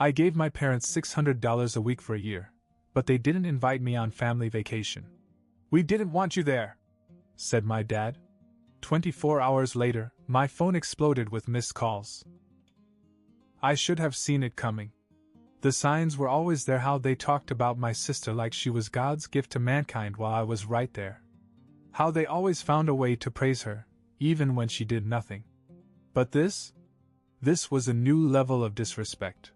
I gave my parents $600 a week for a year, but they didn't invite me on family vacation. "We didn't want you there," said my dad. 24 hours later, my phone exploded with missed calls. I should have seen it coming. The signs were always there. How they talked about my sister like she was God's gift to mankind while I was right there. How they always found a way to praise her, even when she did nothing. But this was a new level of disrespect.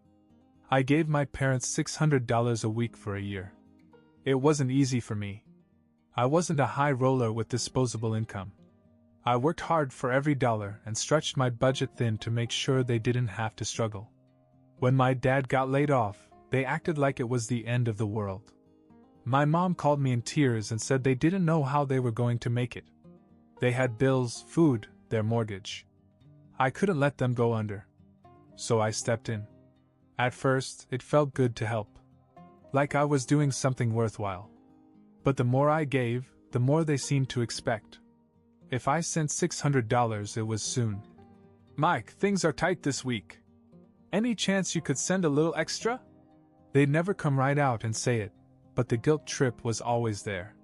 I gave my parents $600 a week for a year. It wasn't easy for me. I wasn't a high roller with disposable income. I worked hard for every dollar and stretched my budget thin to make sure they didn't have to struggle. When my dad got laid off, they acted like it was the end of the world. My mom called me in tears and said they didn't know how they were going to make it. They had bills, food, their mortgage. I couldn't let them go under. So I stepped in. At first, it felt good to help. Like I was doing something worthwhile. But the more I gave, the more they seemed to expect. If I sent $600, it was soon. "Mike, things are tight this week. Any chance you could send a little extra?" They'd never come right out and say it, but the guilt trip was always there.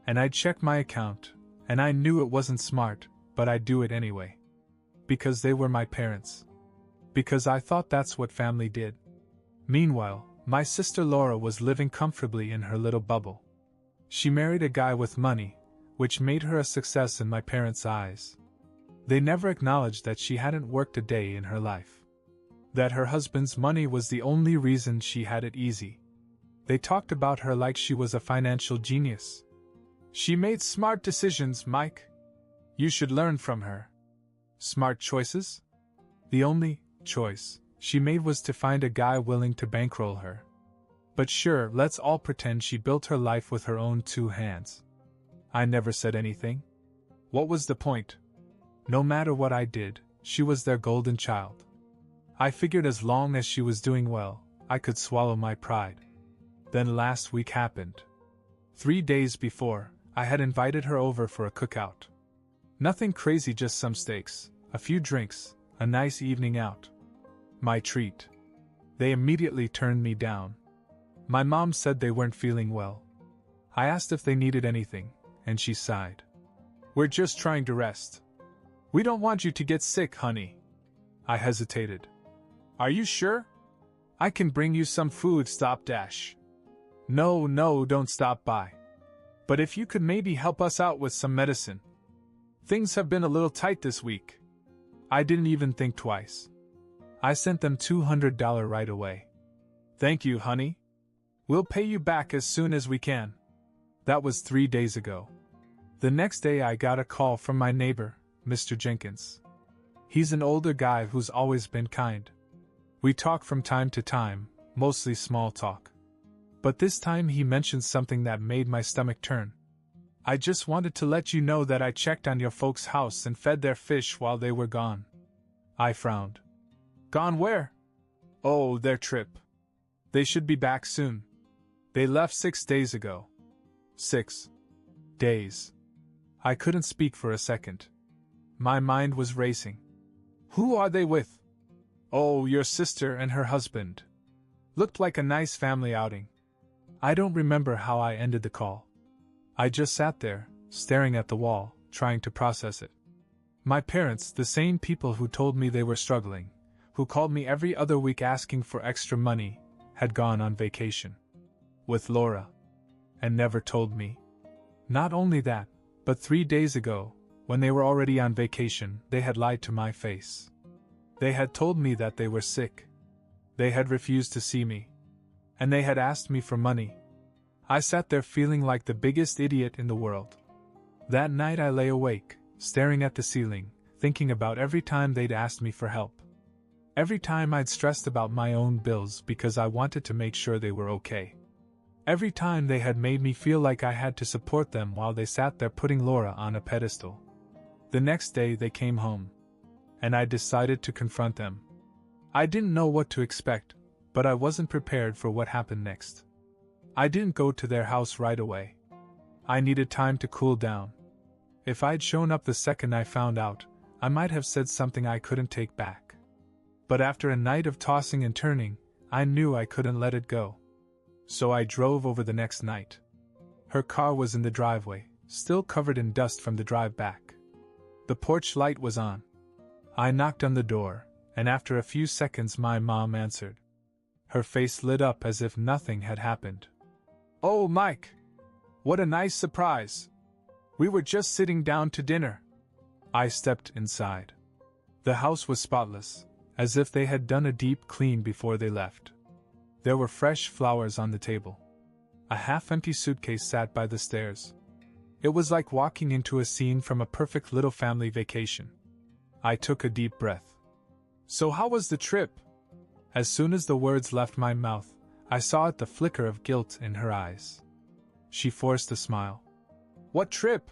And I'd check my account, and I knew it wasn't smart, but I'd do it anyway. Because they were my parents. Because I thought that's what family did. Meanwhile, my sister Laura was living comfortably in her little bubble. She married a guy with money, which made her a success in my parents' eyes. They never acknowledged that she hadn't worked a day in her life. That her husband's money was the only reason she had it easy. They talked about her like she was a financial genius. "She made smart decisions, Mike. You should learn from her." Smart choices? The only choice she made was to find a guy willing to bankroll her. But sure, let's all pretend she built her life with her own two hands. I never said anything. What was the point? No matter what I did, she was their golden child. I figured as long as she was doing well, I could swallow my pride. Then last week happened. 3 days before, I had invited her over for a cookout. Nothing crazy, just some steaks, a few drinks, a nice evening out. My treat. They immediately turned me down. My mom said they weren't feeling well. I asked if they needed anything, and she sighed. "We're just trying to rest. We don't want you to get sick, honey." I hesitated. "Are you sure? I can bring you some food." No, don't stop by. But if you could maybe help us out with some medicine. Things have been a little tight this week." I didn't even think twice. I sent them $200 right away. "Thank you, honey. We'll pay you back as soon as we can." That was 3 days ago. The next day I got a call from my neighbor, Mr. Jenkins. He's an older guy who's always been kind. We talk from time to time, mostly small talk. But this time he mentioned something that made my stomach turn. "I just wanted to let you know that I checked on your folks' house and fed their fish while they were gone." I frowned. "Gone where?" "Oh, their trip. They should be back soon. They left 6 days ago." 6 days. I couldn't speak for a second. My mind was racing. "Who are they with?" "Oh, your sister and her husband. Looked like a nice family outing." I don't remember how I ended the call. I just sat there, staring at the wall, trying to process it. My parents, the same people who told me they were struggling, who called me every other week asking for extra money, had gone on vacation. With Laura. And never told me. Not only that, but 3 days ago, when they were already on vacation, they had lied to my face. They had told me that they were sick. They had refused to see me. And they had asked me for money. I sat there feeling like the biggest idiot in the world. That night I lay awake, staring at the ceiling, thinking about every time they'd asked me for help. Every time I'd stressed about my own bills because I wanted to make sure they were okay. Every time they had made me feel like I had to support them while they sat there putting Laura on a pedestal. The next day they came home. And I decided to confront them. I didn't know what to expect, but I wasn't prepared for what happened next. I didn't go to their house right away. I needed time to cool down. If I'd shown up the second I found out, I might have said something I couldn't take back. But after a night of tossing and turning, I knew I couldn't let it go. So I drove over the next night. Her car was in the driveway, still covered in dust from the drive back. The porch light was on. I knocked on the door, and after a few seconds my mom answered. Her face lit up as if nothing had happened. "Oh, Mike! What a nice surprise! We were just sitting down to dinner." I stepped inside. The house was spotless, as if they had done a deep clean before they left. There were fresh flowers on the table. A half-empty suitcase sat by the stairs. It was like walking into a scene from a perfect little family vacation. I took a deep breath. "So how was the trip?" As soon as the words left my mouth, I saw the flicker of guilt in her eyes. She forced a smile. "What trip?"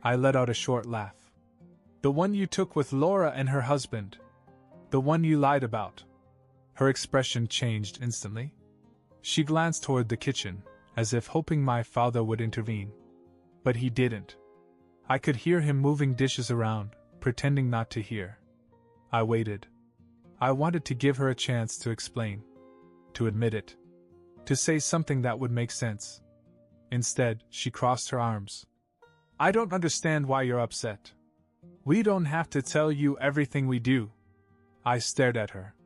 I let out a short laugh. "The one you took with Laura and her husband. The one you lied about." Her expression changed instantly. She glanced toward the kitchen, as if hoping my father would intervene. But he didn't. I could hear him moving dishes around, pretending not to hear. I waited. I wanted to give her a chance to explain, to admit it, to say something that would make sense. Instead, she crossed her arms. "I don't understand why you're upset. We don't have to tell you everything we do." I stared at her.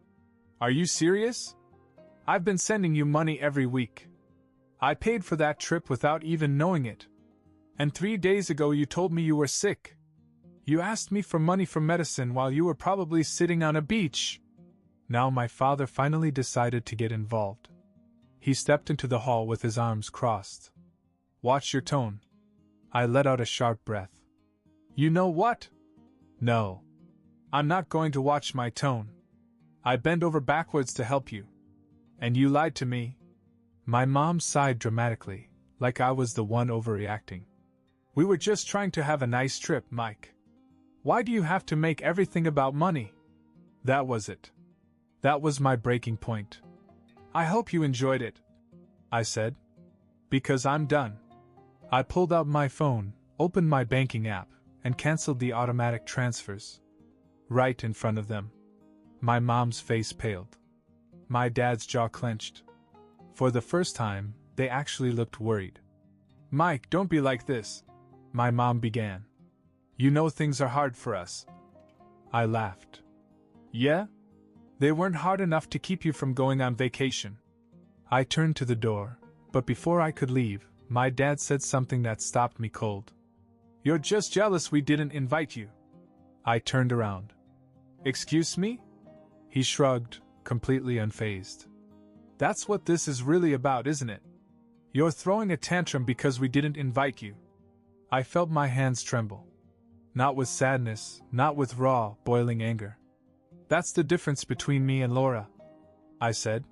"Are you serious? I've been sending you money every week. I paid for that trip without even knowing it. And 3 days ago you told me you were sick. You asked me for money for medicine while you were probably sitting on a beach." Now my father finally decided to get involved. He stepped into the hall with his arms crossed. "Watch your tone." I let out a sharp breath. "You know what? No. I'm not going to watch my tone. I bent over backwards to help you. And you lied to me." My mom sighed dramatically, like I was the one overreacting. "We were just trying to have a nice trip, Mike. Why do you have to make everything about money?" That was it. That was my breaking point. "I hope you enjoyed it," I said. "Because I'm done." I pulled out my phone, opened my banking app, and canceled the automatic transfers. Right in front of them. My mom's face paled. My dad's jaw clenched. For the first time, they actually looked worried. "Mike, don't be like this," my mom began. "You know things are hard for us." I laughed. "Yeah? They weren't hard enough to keep you from going on vacation." I turned to the door, but before I could leave, my dad said something that stopped me cold. "You're just jealous we didn't invite you." I turned around. "Excuse me?" He shrugged, completely unfazed. "That's what this is really about, isn't it? You're throwing a tantrum because we didn't invite you." I felt my hands tremble. Not with sadness, not with raw, boiling anger. "That's the difference between me and Laura," I said.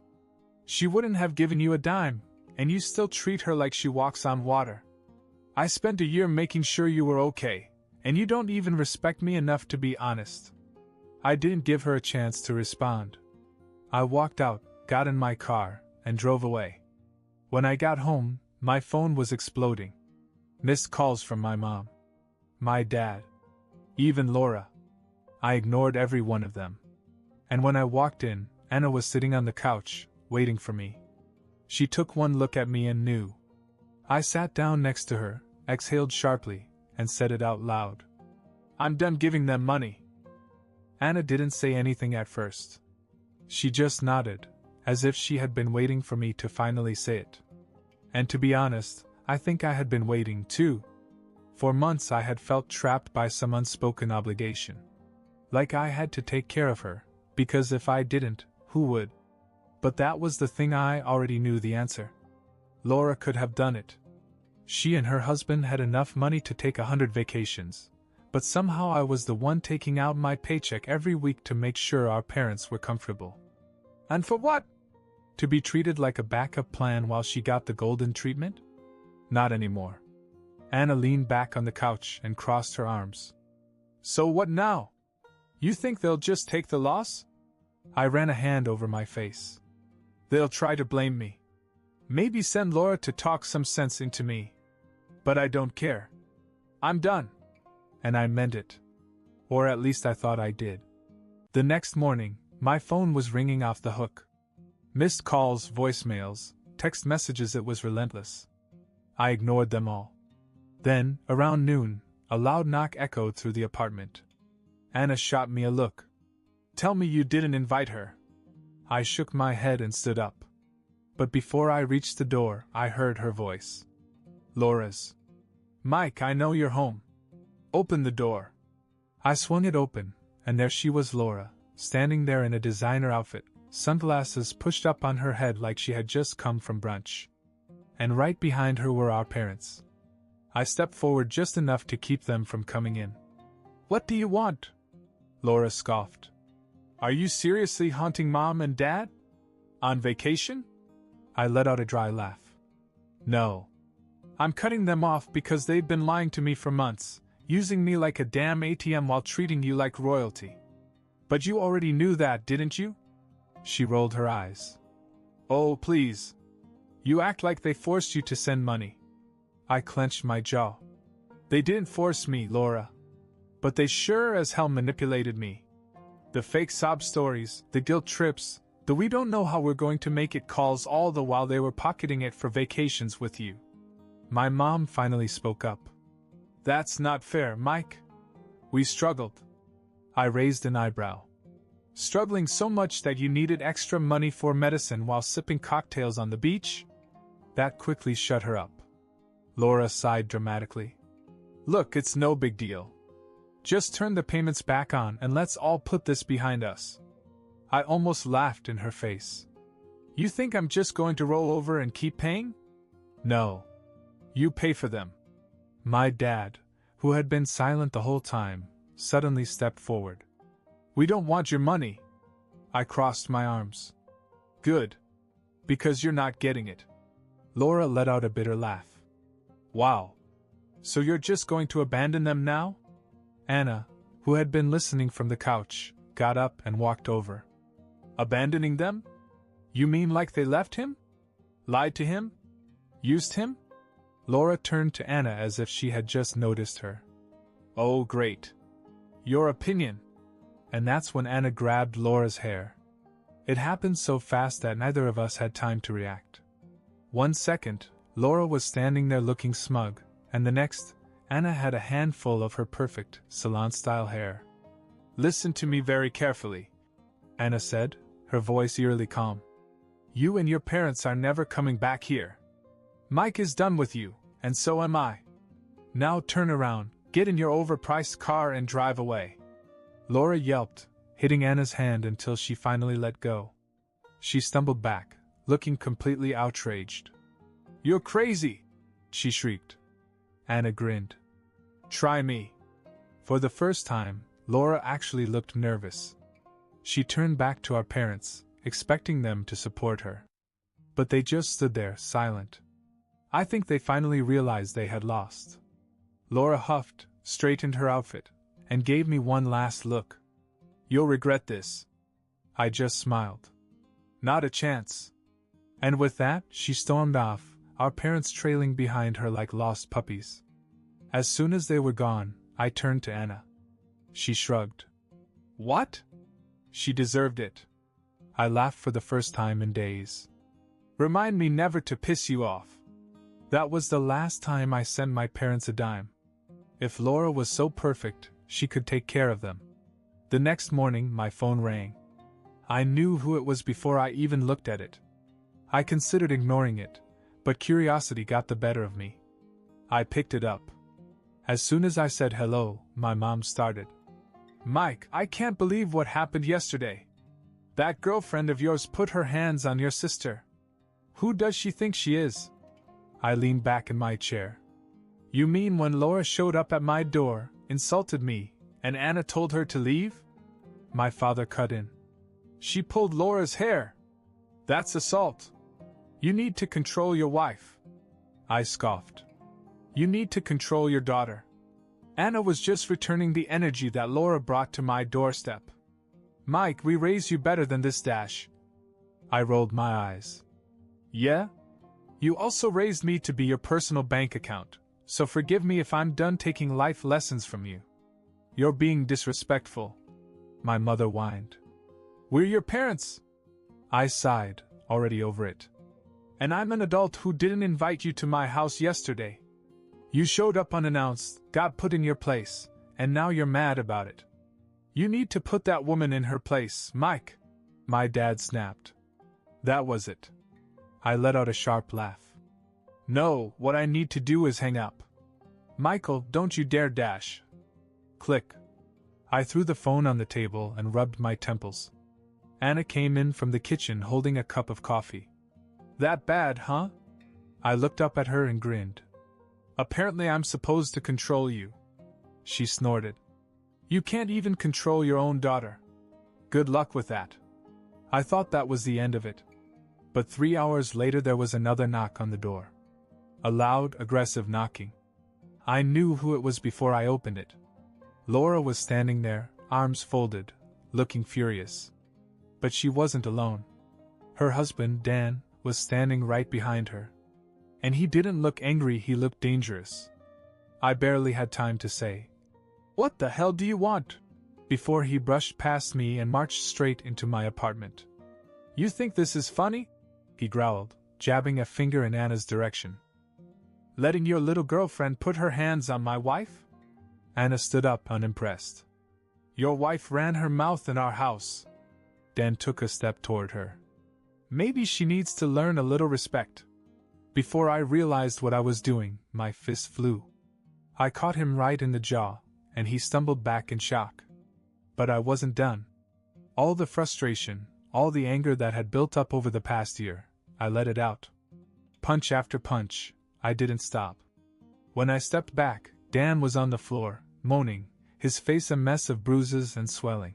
"She wouldn't have given you a dime, and you still treat her like she walks on water. I spent a year making sure you were okay, and you don't even respect me enough to be honest." I didn't give her a chance to respond. I walked out, got in my car, and drove away. When I got home, my phone was exploding. Missed calls from my mom, my dad, even Laura. I ignored every one of them. And when I walked in, Anna was sitting on the couch, waiting for me. She took one look at me and knew. I sat down next to her, exhaled sharply, and said it out loud. "I'm done giving them money." Anna didn't say anything at first. She just nodded, as if she had been waiting for me to finally say it. And to be honest, I think I had been waiting too. For months I had felt trapped by some unspoken obligation. Like I had to take care of her, because if I didn't, who would? But that was the thing I already knew the answer. Laura could have done it. She and her husband had enough money to take 100 vacations, but somehow I was the one taking out my paycheck every week to make sure our parents were comfortable. And for what? To be treated like a backup plan while she got the golden treatment? Not anymore. Anna leaned back on the couch and crossed her arms. "So what now? You think they'll just take the loss?" I ran a hand over my face. "They'll try to blame me. Maybe send Laura to talk some sense into me. But I don't care. I'm done." And I meant it. Or at least I thought I did. The next morning, my phone was ringing off the hook. Missed calls, voicemails, text messages, it was relentless. I ignored them all. Then, around noon, a loud knock echoed through the apartment. Anna shot me a look. "Tell me you didn't invite her." I shook my head and stood up. But before I reached the door, I heard her voice. Laura's. "Mike, I know you're home. Open the door." I swung it open, and there she was, Laura, standing there in a designer outfit, sunglasses pushed up on her head like she had just come from brunch. And right behind her were our parents. I stepped forward just enough to keep them from coming in. "What do you want?" Laura scoffed. "Are you seriously haunting Mom and Dad? On vacation?" I let out a dry laugh. "No. I'm cutting them off because they've been lying to me for months, using me like a damn ATM while treating you like royalty. But you already knew that, didn't you?" She rolled her eyes. "Oh, please. You act like they forced you to send money." I clenched my jaw. "They didn't force me, Laura. But they sure as hell manipulated me. The fake sob stories, the guilt trips, the we don't know how we're going to make it calls, all the while they were pocketing it for vacations with you." My mom finally spoke up. "That's not fair, Mike. We struggled." I raised an eyebrow. "Struggling so much that you needed extra money for medicine while sipping cocktails on the beach?" That quickly shut her up. Laura sighed dramatically. "Look, it's no big deal. Just turn the payments back on and let's all put this behind us." I almost laughed in her face. "You think I'm just going to roll over and keep paying? No. You pay for them." My dad, who had been silent the whole time, suddenly stepped forward. "We don't want your money." I crossed my arms. "Good. Because you're not getting it." Laura let out a bitter laugh. "Wow. So you're just going to abandon them now?" Anna, who had been listening from the couch, got up and walked over. "Abandoning them? You mean like they left him? Lied to him? Used him?" Laura turned to Anna as if she had just noticed her. "Oh, great. Your opinion." And that's when Anna grabbed Laura's hair. It happened so fast that neither of us had time to react. 1 second, Laura was standing there looking smug, and the next, Anna had a handful of her perfect, salon-style hair. "Listen to me very carefully," Anna said, her voice eerily calm. "You and your parents are never coming back here. Mike is done with you, and so am I. Now turn around, get in your overpriced car and drive away." Laura yelped, hitting Anna's hand until she finally let go. She stumbled back, looking completely outraged. "You're crazy!" she shrieked. Anna grinned. "Try me." For the first time, Laura actually looked nervous. She turned back to our parents, expecting them to support her. But they just stood there, silent. I think they finally realized they had lost. Laura huffed, straightened her outfit, and gave me one last look. "You'll regret this." I just smiled. "Not a chance." And with that, she stormed off, our parents trailing behind her like lost puppies. As soon as they were gone, I turned to Anna. She shrugged. "What?" "She deserved it." I laughed for the first time in days. "Remind me never to piss you off." That was the last time I sent my parents a dime. If Laura was so perfect, she could take care of them. The next morning, my phone rang. I knew who it was before I even looked at it. I considered ignoring it, but curiosity got the better of me. I picked it up. As soon as I said hello, my mom started. "Mike, I can't believe what happened yesterday. That girlfriend of yours put her hands on your sister. Who does she think she is?" I leaned back in my chair. "You mean when Laura showed up at my door, insulted me, and Anna told her to leave?" My father cut in. "She pulled Laura's hair. That's assault. You need to control your wife." I scoffed. "You need to control your daughter. Anna was just returning the energy that Laura brought to my doorstep. Mike, we raised you better than this, Dash." I rolled my eyes. "Yeah? You also raised me to be your personal bank account, so forgive me if I'm done taking life lessons from you." "You're being disrespectful," my mother whined. "We're your parents." I sighed, already over it. And I'm an adult who didn't invite you to my house yesterday. You showed up unannounced, got put in your place, and now you're mad about it. You need to put that woman in her place, Mike. My dad snapped. That was it. I let out a sharp laugh. No, what I need to do is hang up. Michael, don't you dare dash. Click. I threw the phone on the table and rubbed my temples. Anna came in from the kitchen holding a cup of coffee. That bad, huh? I looked up at her and grinned. Apparently I'm supposed to control you. She snorted. You can't even control your own daughter. Good luck with that. I thought that was the end of it. But 3 hours later there was another knock on the door. A loud, aggressive knocking. I knew who it was before I opened it. Laura was standing there, arms folded, looking furious. But she wasn't alone. Her husband, Dan, was standing right behind her. And he didn't look angry, he looked dangerous. I barely had time to say, "What the hell do you want?" before he brushed past me and marched straight into my apartment. You think this is funny? He growled, jabbing a finger in Anna's direction. Letting your little girlfriend put her hands on my wife? Anna stood up unimpressed. Your wife ran her mouth in our house. Dan took a step toward her. Maybe she needs to learn a little respect. Before I realized what I was doing, my fist flew. I caught him right in the jaw, and he stumbled back in shock. But I wasn't done. All the frustration, all the anger that had built up over the past year, I let it out. Punch after punch, I didn't stop. When I stepped back, Dan was on the floor, moaning, his face a mess of bruises and swelling.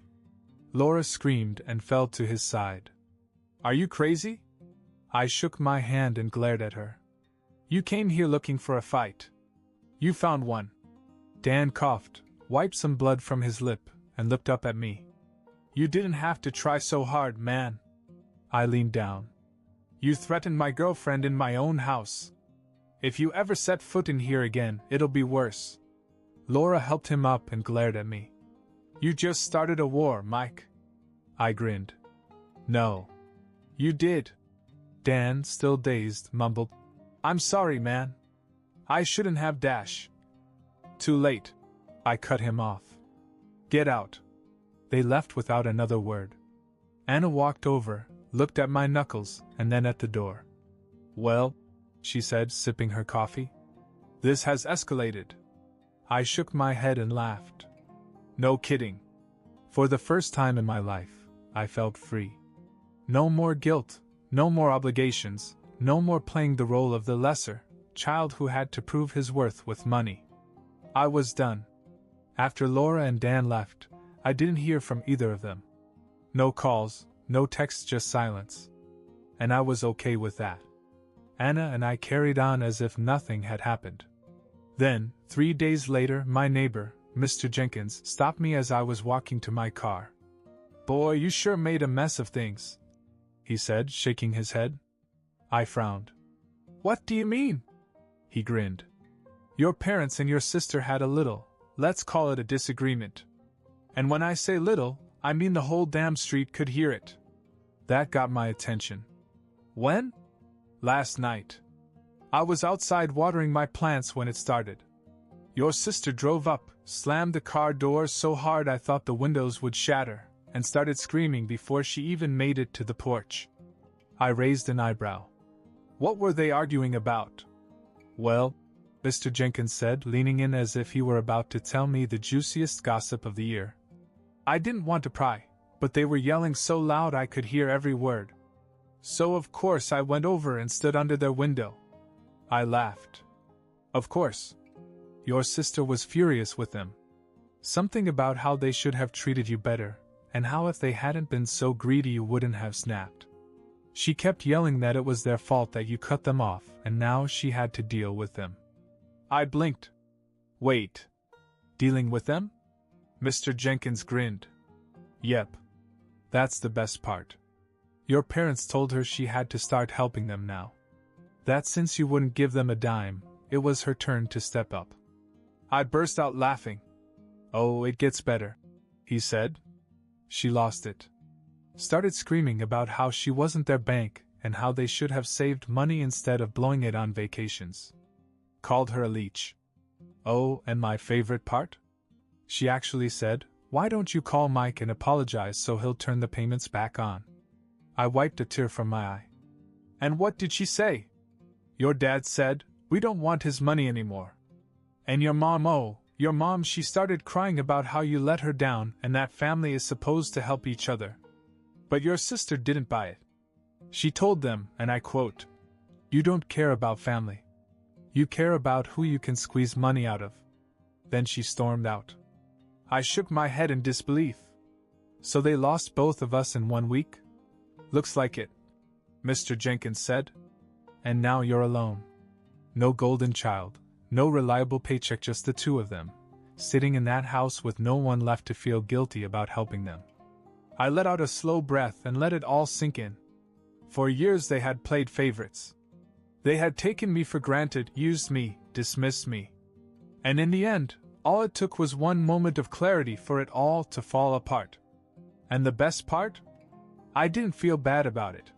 Laura screamed and fell to his side. Are you crazy? I shook my hand and glared at her. You came here looking for a fight. You found one. Dan coughed, wiped some blood from his lip, and looked up at me. You didn't have to try so hard, man. I leaned down. You threatened my girlfriend in my own house. If you ever set foot in here again, it'll be worse. Laura helped him up and glared at me. You just started a war, Mike. I grinned. No. You did. Dan, still dazed, mumbled. I'm sorry, man. I shouldn't have dash. Too late. I cut him off. Get out. They left without another word. Anna walked over, looked at my knuckles, and then at the door. Well, she said, sipping her coffee. This has escalated. I shook my head and laughed. No kidding. For the first time in my life, I felt free. No more guilt, no more obligations, no more playing the role of the lesser child who had to prove his worth with money. I was done. After Laura and Dan left, I didn't hear from either of them. No calls, no texts, just silence. And I was okay with that. Anna and I carried on as if nothing had happened. Then, 3 days later, my neighbor, Mr. Jenkins, stopped me as I was walking to my car. Boy, you sure made a mess of things, he said, shaking his head. I frowned. What do you mean? He grinned. Your parents and your sister had a little, let's call it a disagreement. And when I say little, I mean the whole damn street could hear it. That got my attention. When? Last night. I was outside watering my plants when it started. Your sister drove up, slammed the car doors so hard I thought the windows would shatter, and started screaming before she even made it to the porch. I raised an eyebrow. What were they arguing about? Well, Mr. Jenkins said, leaning in as if he were about to tell me the juiciest gossip of the year. I didn't want to pry, but they were yelling so loud I could hear every word. So of course I went over and stood under their window. I laughed. Of course. Your sister was furious with them. Something about how they should have treated you better, and how if they hadn't been so greedy you wouldn't have snapped. She kept yelling that it was their fault that you cut them off, and now she had to deal with them. I blinked. Wait. Dealing with them? Mr. Jenkins grinned. Yep. That's the best part. Your parents told her she had to start helping them now. That since you wouldn't give them a dime, it was her turn to step up. I burst out laughing. Oh, it gets better, he said. She lost it. Started screaming about how she wasn't their bank, and how they should have saved money instead of blowing it on vacations. Called her a leech. Oh, and my favorite part? She actually said, "Why don't you call Mike and apologize so he'll turn the payments back on?" I wiped a tear from my eye. "And what did she say?" "Your dad said, we don't want his money anymore. And your mom, she started crying about how you let her down and that family is supposed to help each other. But your sister didn't buy it. She told them, and I quote, 'You don't care about family. You care about who you can squeeze money out of.' Then she stormed out." I shook my head in disbelief. "So they lost both of us in 1 week?" "Looks like it," Mr. Jenkins said. "And now you're alone. No golden child, no reliable paycheck, just the two of them, sitting in that house with no one left to feel guilty about helping them." I let out a slow breath and let it all sink in. For years they had played favorites. They had taken me for granted, used me, dismissed me. And in the end, all it took was one moment of clarity for it all to fall apart. And the best part? I didn't feel bad about it.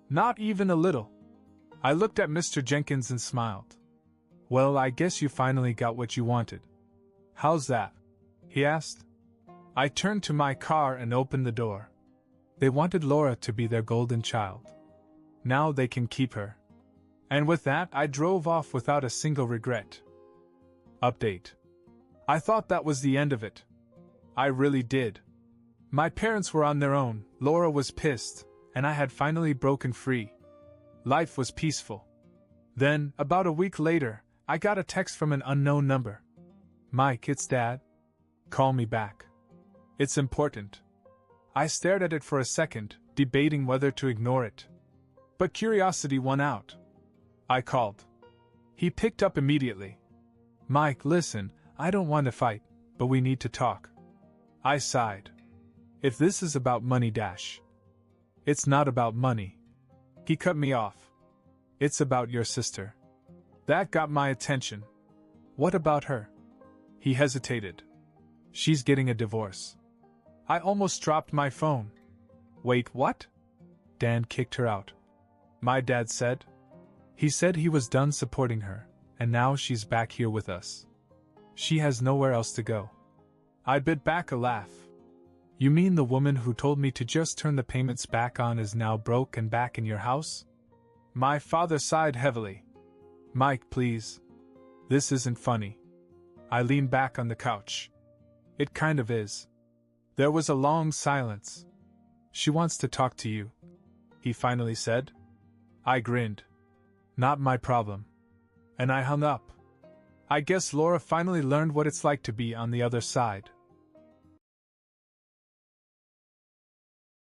Not even a little. I looked at Mr. Jenkins and smiled. "Well, I guess you finally got what you wanted." "How's that?" he asked. I turned to my car and opened the door. They wanted Laura to be their golden child. Now they can keep her. And with that, I drove off without a single regret. Update. I thought that was the end of it. I really did. My parents were on their own, Laura was pissed, and I had finally broken free. Life was peaceful. Then, about a week later, I got a text from an unknown number. "Mike, it's Dad. Call me back. It's important." I stared at it for a second, debating whether to ignore it. But curiosity won out. I called. He picked up immediately. "Mike, listen, I don't want to fight, but we need to talk." I sighed. "If this is about money, It's not about money." He cut me off. "It's about your sister." That got my attention. "What about her?" He hesitated. "She's getting a divorce." I almost dropped my phone. "Wait, what?" Dan kicked her out. My dad said. He said he was done supporting her, and now she's back here with us. She has nowhere else to go. I bit back a laugh. "You mean the woman who told me to just turn the payments back on is now broke and back in your house?" My father sighed heavily. "Mike, please. This isn't funny." I leaned back on the couch. "It kind of is." There was a long silence. "She wants to talk to you," he finally said. I grinned. "Not my problem." And I hung up. I guess Laura finally learned what it's like to be on the other side.